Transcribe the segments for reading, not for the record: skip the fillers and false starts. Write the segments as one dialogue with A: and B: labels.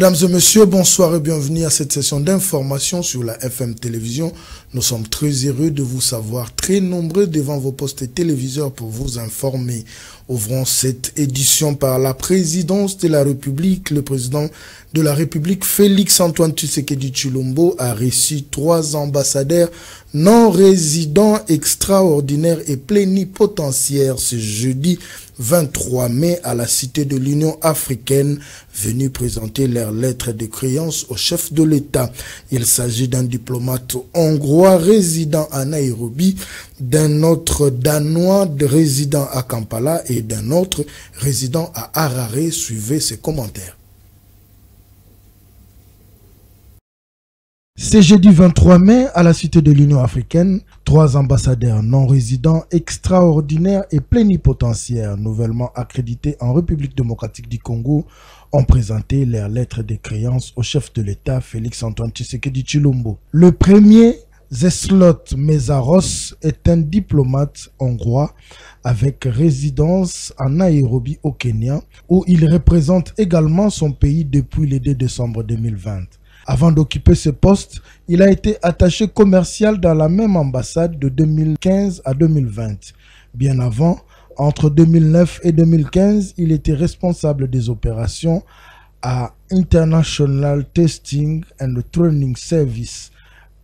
A: Mesdames et messieurs, bonsoir et bienvenue à cette session d'information sur la FM Télévision. Nous sommes très heureux de vous savoir très nombreux devant vos postes téléviseurs pour vous informer. Ouvrons cette édition par la présidence de la République. Le président de la République, Félix-Antoine Tshisekedi Tshilombo, a reçu 3 ambassadeurs non résidents extraordinaires et plénipotentiaires ce jeudi 23 mai à la Cité de l'Union africaine, venus présenter leurs lettres de créance au chef de l'État. Il s'agit d'un diplomate hongrois résident à Nairobi, d'un autre danois résident à Kampala et d'un autre résident à Harare. Suivez ses commentaires. C'est jeudi 23 mai à la Cité de l'Union africaine, 3 ambassadeurs non résidents extraordinaires et plénipotentiaires nouvellement accrédités en République démocratique du Congo ont présenté leurs lettres de créance au chef de l'État Félix-Antoine Tshisekedi Tshilombo. Le premier, Zeslot Mézaros, est un diplomate hongrois avec résidence à Nairobi au Kenya, où il représente également son pays depuis le 2 décembre 2020. Avant d'occuper ce poste, il a été attaché commercial dans la même ambassade de 2015 à 2020. Bien avant, entre 2009 et 2015, il était responsable des opérations à International Testing and Training Service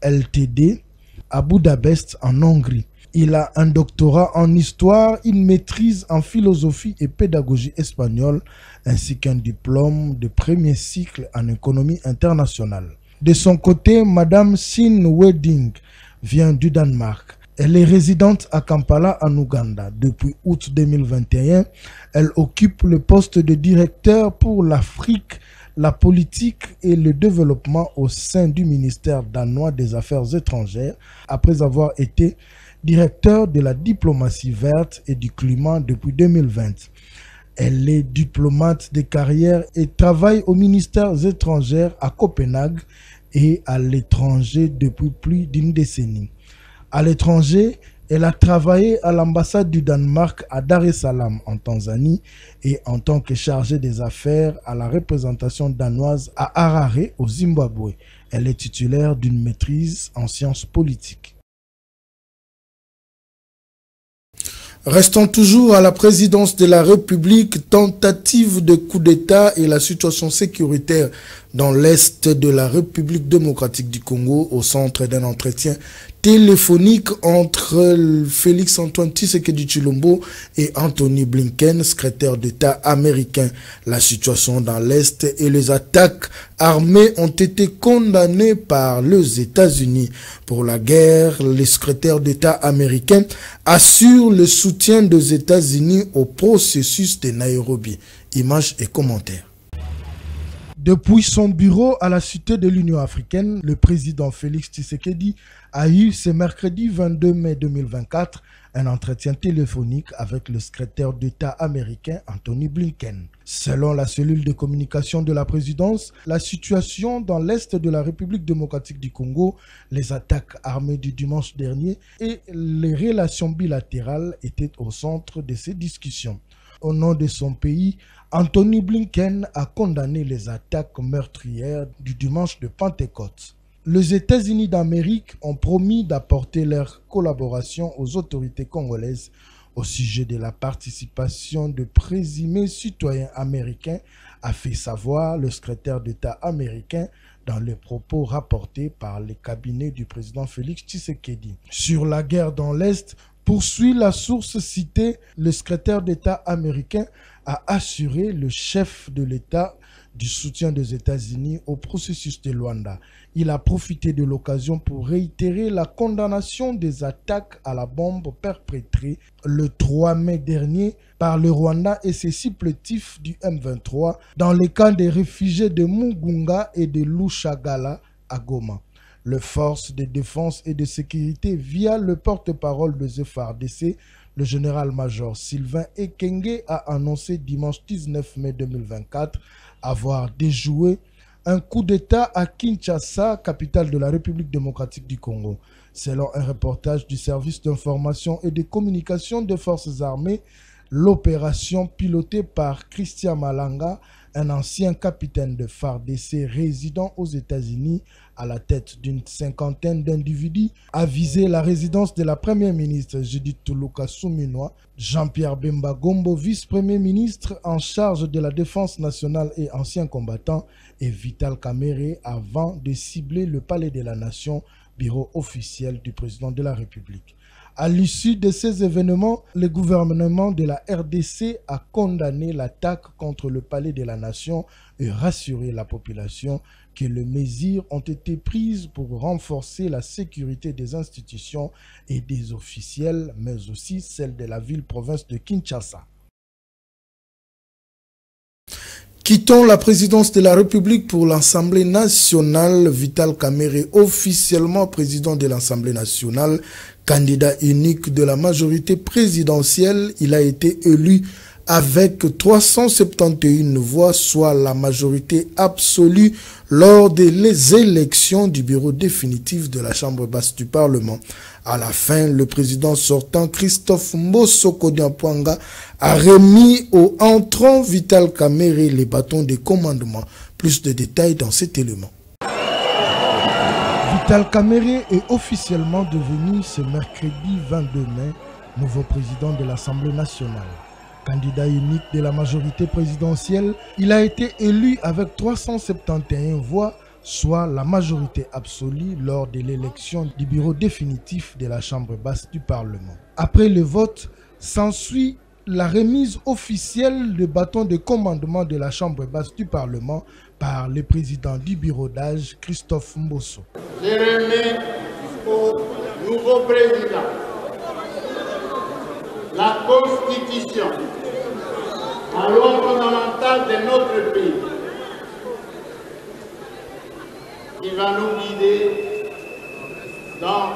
A: Ltd à Budapest en Hongrie. Il a un doctorat en histoire, une maîtrise en philosophie et pédagogie espagnole, ainsi qu'un diplôme de premier cycle en économie internationale. De son côté, Madame Sin Wedding vient du Danemark. Elle est résidente à Kampala en Ouganda. Depuis août 2021, elle occupe le poste de directeur pour l'Afrique, la politique et le développement au sein du ministère danois des Affaires étrangères, après avoir été directeur de la diplomatie verte et du climat depuis 2020. Elle est diplomate de carrière et travaille au ministère étranger à Copenhague et à l'étranger depuis plus d'une décennie. À l'étranger, elle a travaillé à l'ambassade du Danemark à Dar es Salaam en Tanzanie et en tant que chargée des affaires à la représentation danoise à Harare au Zimbabwe. Elle est titulaire d'une maîtrise en sciences politiques. Restons toujours à la présidence de la République. Tentative de coup d'État et la situation sécuritaire dans l'Est de la République démocratique du Congo au centre d'un entretien téléphonique entre Félix-Antoine Tshisekedi Tshilombo et Anthony Blinken, secrétaire d'État américain. La situation dans l'Est et les attaques armées ont été condamnées par les États-Unis. Pour la guerre, le secrétaire d'État américain assure le soutien des États-Unis au processus de Nairobi. Images et commentaires. Depuis son bureau à la Cité de l'Union africaine, le président Félix Tshisekedi a eu ce mercredi 22 mai 2024 un entretien téléphonique avec le secrétaire d'État américain Anthony Blinken. Selon la cellule de communication de la présidence, la situation dans l'Est de la République démocratique du Congo, les attaques armées du dimanche dernier et les relations bilatérales étaient au centre de ces discussions. Au nom de son pays, Anthony Blinken a condamné les attaques meurtrières du dimanche de Pentecôte. Les États-Unis d'Amérique ont promis d'apporter leur collaboration aux autorités congolaises au sujet de la participation de présumés citoyens américains, a fait savoir le secrétaire d'État américain dans les propos rapportés par le cabinet du président Félix Tshisekedi. Sur la guerre dans l'Est, poursuit la source citée, le secrétaire d'État américain a assuré le chef de l'État du soutien des États-Unis au processus de Luanda. Il a profité de l'occasion pour réitérer la condamnation des attaques à la bombe perpétrées le 3 mai dernier par le Rwanda et ses supplétifs du M23 dans les camps des réfugiés de Mugunga et de Lushagala à Goma. Les forces de défense et de sécurité, via le porte-parole de FARDC, le général-major Sylvain Ekenge, a annoncé dimanche 19 mai 2024 avoir déjoué un coup d'État à Kinshasa, capitale de la République démocratique du Congo. Selon un reportage du service d'information et de communication des forces armées, l'opération pilotée par Christian Malanga un ancien capitaine de FARDC résidant aux États-Unis à la tête d'une cinquantaine d'individus, a visé la résidence de la première ministre Judith Tuluka Suminwa, Jean-Pierre Bemba Gombo, vice-premier ministre en charge de la défense nationale et ancien combattant, et Vital Kamerhe avant de cibler le Palais de la Nation, bureau officiel du président de la République. À l'issue de ces événements, le gouvernement de la RDC a condamné l'attaque contre le Palais de la Nation et rassuré la population que les mesures ont été prises pour renforcer la sécurité des institutions et des officiels, mais aussi celle de la ville-province de Kinshasa. Quittons la présidence de la République pour l'Assemblée nationale. Vital Kamerhe, officiellement président de l'Assemblée nationale, candidat unique de la majorité présidentielle, il a été élu avec 371 voix, soit la majorité absolue lors des élections du bureau définitif de la Chambre basse du Parlement. À la fin, le président sortant Christophe Mbosso Kodiampwanga a remis au entrant Vital Kamerhe les bâtons de commandement. Plus de détails dans cet élément. Vital Kamerhe est officiellement devenu ce mercredi 22 mai nouveau président de l'Assemblée nationale. Candidat unique de la majorité présidentielle, il a été élu avec 371 voix, soit la majorité absolue lors de l'élection du bureau définitif de la Chambre basse du Parlement. Après le vote, s'ensuit la remise officielle de bâton de commandement de la Chambre basse du Parlement par le président du bureau d'âge, Christophe Mbosso.
B: Je remets au nouveau président la Constitution, la loi fondamentale de notre pays, qui va nous guider dans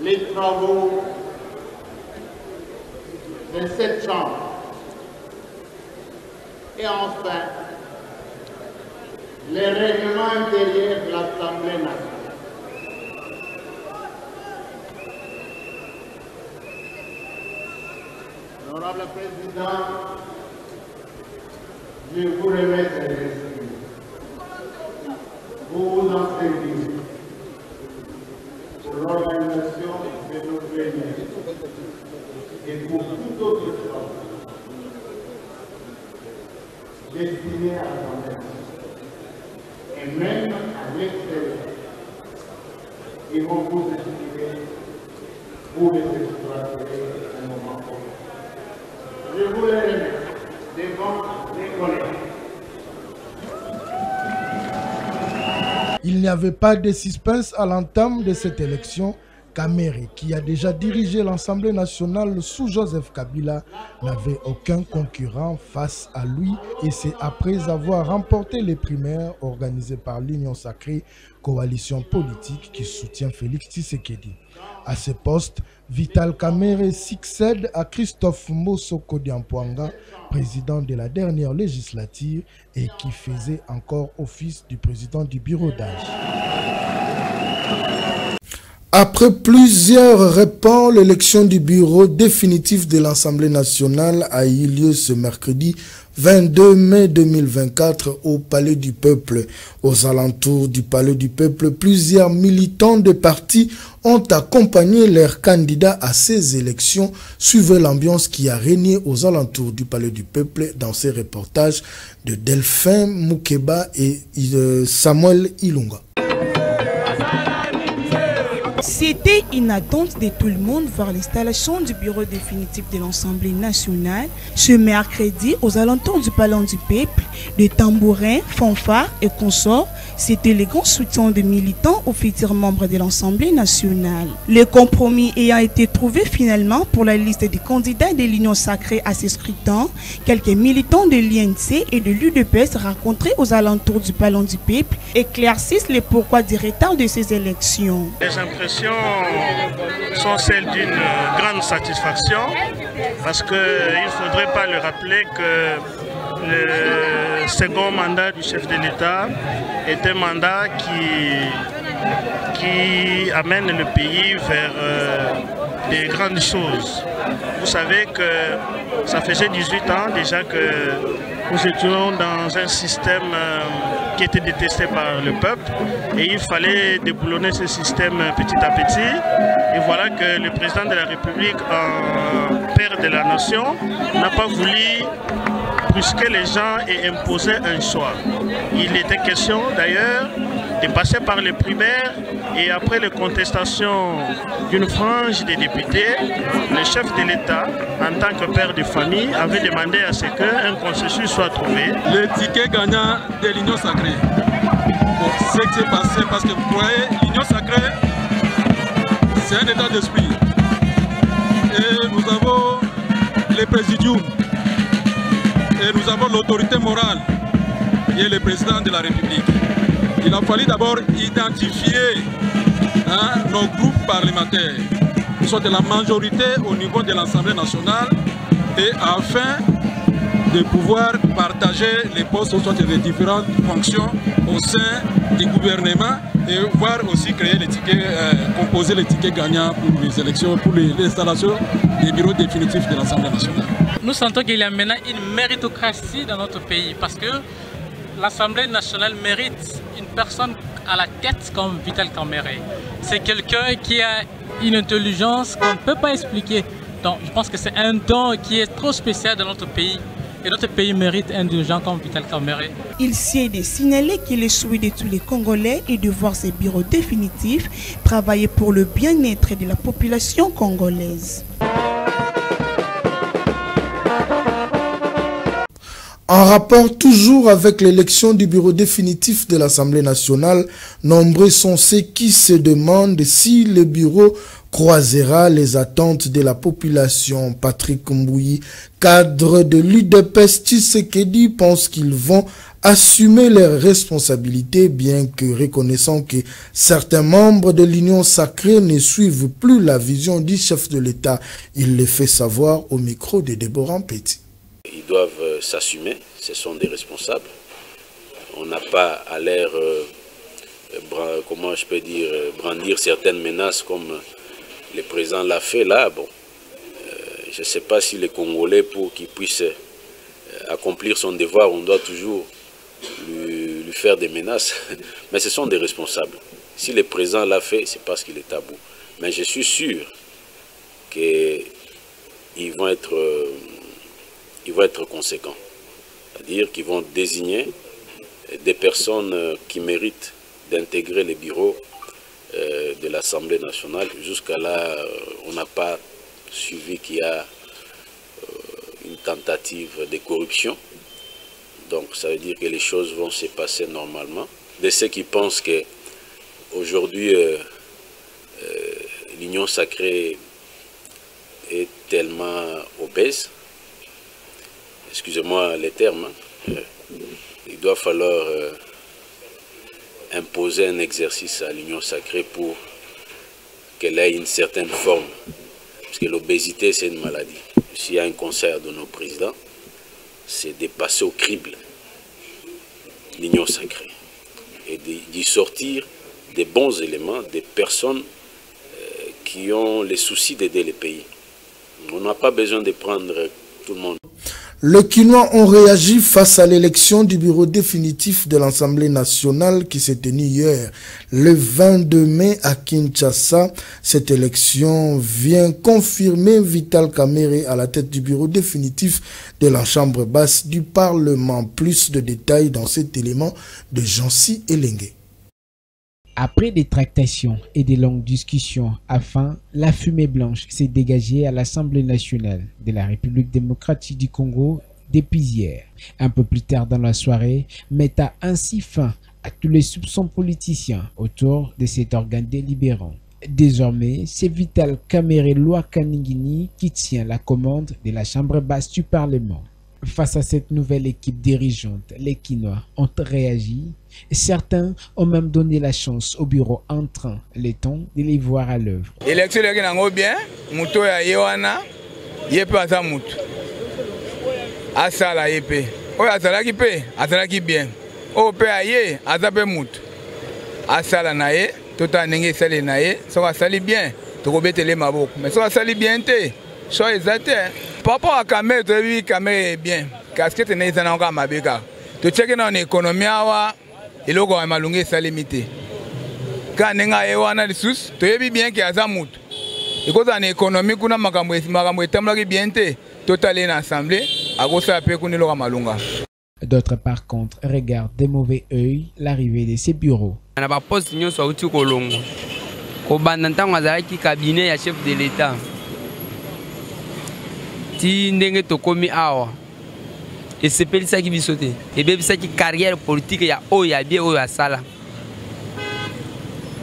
B: les travaux de cette Chambre. Et enfin, les règlements intérieurs de l'Assemblée nationale. Honorable Président, je vous remets ces excuses. Vous vous en serviez pour l'organisation de nos réunions et pour tout autre chose destiné à l'Assemblée et même à l'extérieur. Ils vont vous expliquer où les exploiter un moment prochain. Je vous les remets devant les collègues.
A: Il n'y avait pas de suspense à l'entame de cette élection. Kamerhe, qui a déjà dirigé l'Assemblée nationale sous Joseph Kabila, n'avait aucun concurrent face à lui, et c'est après avoir remporté les primaires organisées par l'Union Sacrée, coalition politique qui soutient Félix Tshisekedi. À ce poste, Vital Kamerhe succède à Christophe Mbosso Kodiampwanga, président de la dernière législature et qui faisait encore office du président du bureau d'âge. Après plusieurs réponses, l'élection du bureau définitif de l'Assemblée nationale a eu lieu ce mercredi 22 mai 2024 au Palais du Peuple. Aux alentours du Palais du Peuple, plusieurs militants de partis ont accompagné leurs candidats à ces élections. Suivez l'ambiance qui a régné aux alentours du Palais du Peuple dans ces reportages de Delphin Moukeba et Samuel Ilunga.
C: C'était une attente de tout le monde voir l'installation du bureau définitif de l'Assemblée nationale ce mercredi aux alentours du Palais du Peuple. Des tambourins, fanfares et consorts, c'était le grand soutien des militants aux futurs membres de l'Assemblée nationale. Le compromis ayant été trouvé finalement pour la liste des candidats de l'Union Sacrée à ce scrutin, quelques militants de l'INC et de l'UDPS rencontrés aux alentours du Palais du Peuple éclaircissent le pourquoi du retard de ces élections.
D: Les impressions sont celles d'une grande satisfaction parce qu'il ne faudrait pas le rappeler que le second mandat du chef de l'État est un mandat qui amène le pays vers des grandes choses. Vous savez que ça faisait 18 ans déjà que nous étions dans un système qui était détesté par le peuple et il fallait déboulonner ce système petit à petit. Et voilà que le président de la République, en père de la nation, n'a pas voulu brusquer les gens et imposer un choix. Il était question d'ailleurs de passer par les primaires et après les contestations d'une frange des députés, le chef de l'État, en tant que père de famille, avait demandé à ce qu'un consensus soit trouvé.
E: Le ticket gagnant de l'Union sacrée. Bon, ce qui s'est passé, parce que vous voyez, l'Union sacrée, c'est un état d'esprit. Et nous avons les présidiums. Et nous avons l'autorité morale, qui est le président de la République. Il a fallu d'abord identifier nos groupes parlementaires, qui sont de la majorité au niveau de l'Assemblée nationale, et afin de pouvoir partager les postes soit des différentes fonctions au sein du gouvernement et voir aussi créer les tickets, composer les tickets gagnants pour les élections, pour l'installation des bureaux définitifs de l'Assemblée nationale.
F: Nous sentons qu'il y a maintenant une méritocratie dans notre pays parce que l'Assemblée nationale mérite une personne à la tête comme Vital Kamerhe. C'est quelqu'un qui a une intelligence qu'on ne peut pas expliquer. Donc je pense que c'est un don qui est trop spécial dans notre pays. Et notre pays mérite un dirigeant comme Vital Kamerhe.
C: Il s'est de signaler que le souhait de tous les Congolais est de voir ces bureaux définitifs travailler pour le bien-être de la population congolaise.
A: En rapport toujours avec l'élection du bureau définitif de l'Assemblée nationale, nombreux sont ceux qui se demandent si le bureau croisera les attentes de la population. Patrick Mbouyi, cadre de l'UDPS Tshisekedi, pense qu'ils vont assumer leurs responsabilités, bien que reconnaissant que certains membres de l'Union sacrée ne suivent plus la vision du chef de l'État. Il le fait savoir au micro de Déborah Petit.
G: Ils doivent s'assumer, ce sont des responsables. On n'a pas à l'air, comment je peux dire, brandir certaines menaces comme le président l'a fait là. Bon, je ne sais pas si les Congolais, pour qu'ils puissent accomplir son devoir, on doit toujours lui faire des menaces. Mais ce sont des responsables. Si le président l'a fait, c'est parce qu'il est à bout. Mais je suis sûr qu'ils vont être conséquents. C'est-à-dire qu'ils vont désigner des personnes qui méritent d'intégrer les bureaux de l'Assemblée nationale. Jusqu'à là, on n'a pas suivi qu'il y a une tentative de corruption. Donc ça veut dire que les choses vont se passer normalement. De ceux qui pensent qu'aujourd'hui, l'Union sacrée est tellement obèse, excusez-moi les termes, il doit falloir imposer un exercice à l'Union sacrée pour qu'elle ait une certaine forme. Parce que l'obésité, c'est une maladie. S'il y a un concert de nos présidents, c'est de passer au crible l'Union sacrée et d'y sortir des bons éléments, des personnes qui ont les soucis d'aider les pays. On n'a pas besoin de prendre tout le monde.
A: Les Kinois ont réagi face à l'élection du bureau définitif de l'Assemblée nationale qui s'est tenue hier, le 22 mai à Kinshasa. Cette élection vient confirmer Vital Kamerhe à la tête du bureau définitif de la Chambre basse du Parlement. Plus de détails dans cet élément de Jancy Elengue.
H: Après des tractations et des longues discussions, la fumée blanche s'est dégagée à l'Assemblée nationale de la République démocratique du Congo depuis hier. Un peu plus tard dans la soirée, mettant ainsi fin à tous les soupçons politiciens autour de cet organe délibérant. Désormais, c'est Vital Kamerhe Lwakaningini qui tient la commande de la Chambre basse du Parlement. Face à cette nouvelle équipe dirigeante, les Kinois ont réagi. Certains ont même donné la chance au bureau entrant, le temps de les voir à l'œuvre.
I: L'élection est bien, Mouto ya Yewana, Yepe asa Moutou. Asala Yepe. Oyo asalaki pe, asalaki bien. Oyo pe aye, azape Moutou. Asala na ye, tota ndenge esali na ye, soki asali bien, tokobetele maboko. Mais ça sali bien te. So exact. Par rapport à Camer, tu as vu Camer est bien. Casquette n'est pas encore mabeka. Tu checkes dans l'économie awa, et le go malungé ça limité. Quand nenga ewana ressources, tu as vu bien qu'il y a zamut. Et quand dans l'économie kuna makambo etamla ki bien te, totalement en assemblée, à cause ça peut connaître le malunga.
H: D'autres par contre regardent d'un mauvais œil l'arrivée de ces bureaux.
J: On a pas poste nyo so uti kolongo. Ko bandantan wazalaki cabinet ya chef de l'État. Ti ndenge tokomi awa. Et c'est pour ça qui bisote. Et bien ça qui carrière politique ya oya bien oya sala.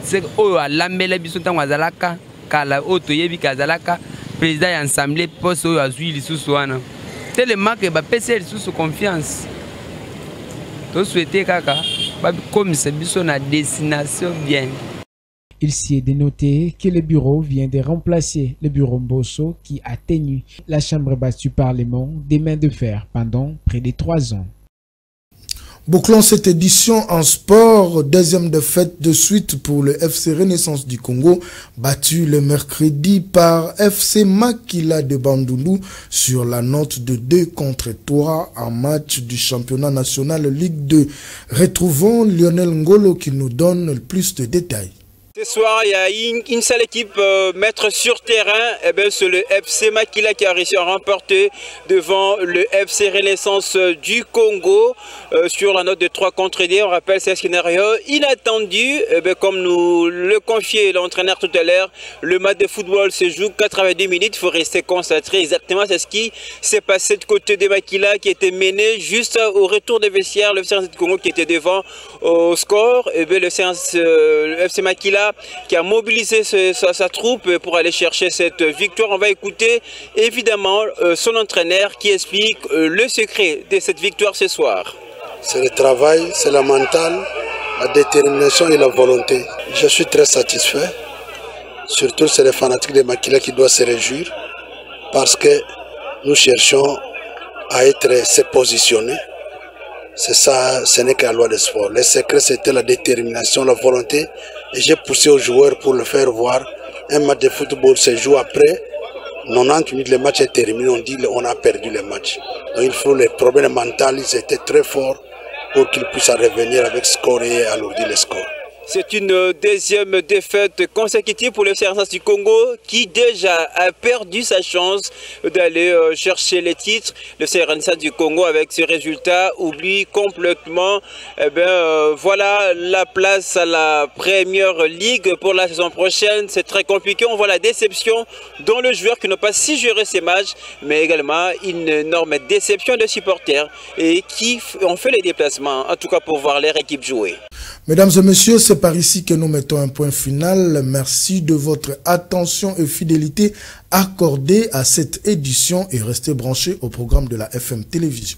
J: C'est oya lambela bisote wazalaka kala oto yebi kazalaka président ya assemblée poste oya zui lisusu wana. Tellement que ba pese lisusu confiance. To souhaiter kaka ba comme c'est biso na destination bien.
H: Il s'y est dénoté que le bureau vient de remplacer le bureau Mbosso qui a tenu la chambre basse du Parlement des mains de fer pendant près de 3 ans.
A: Bouclons cette édition en sport. Deuxième défaite de suite pour le FC Renaissance du Congo, battu le mercredi par FC Makila de Bandundu sur la note de 2-3 en match du championnat national Ligue 2. Retrouvons Lionel Ngolo qui nous donne plus de détails.
K: Ce soir, il y a une seule équipe mettre sur terrain, c'est le FC Makila qui a réussi à remporter devant le FC Renaissance du Congo sur la note de 3-2. On rappelle, c'est un scénario inattendu, comme nous le confiait l'entraîneur tout à l'heure. Le match de football se joue 82 minutes, il faut rester concentré. Exactement, c'est ce qui s'est passé de côté de Makila qui était mené juste au retour des vestiaires. Le FC Renaissance du Congo qui était devant au score. Le FC Makila qui a mobilisé sa troupe pour aller chercher cette victoire. On va écouter évidemment son entraîneur qui explique le secret de cette victoire ce soir.
L: C'est le travail, c'est la mentale, la détermination et la volonté. Je suis très satisfait. Surtout c'est les fanatiques de Makila qui doivent se réjouir parce que nous cherchons à se positionner. C'est ça, ce n'est que la loi du sport. Le secret, c'était la détermination, la volonté. Et j'ai poussé aux joueurs pour le faire voir. Un match de football se joue après 90 minutes, le match est terminé. On dit qu'on a perdu le match. Donc il faut les problèmes mentaux, ils étaient très forts pour qu'ils puissent revenir avec score et alourdir le score.
K: C'est une deuxième défaite consécutive pour le FC Renaissance du Congo qui déjà a perdu sa chance d'aller chercher les titres. Le FC Renaissance du Congo avec ce résultat oublie complètement voilà la place à la Première Ligue pour la saison prochaine. C'est très compliqué. On voit la déception dans le joueur qui n'a pas si géré ses matchs, mais également une énorme déception de supporters et qui ont fait les déplacements, en tout cas pour voir leur équipe jouer.
A: Mesdames et messieurs, c'est par ici que nous mettons un point final. Merci de votre attention et fidélité accordée à cette édition et restez branchés au programme de la FM Télévision.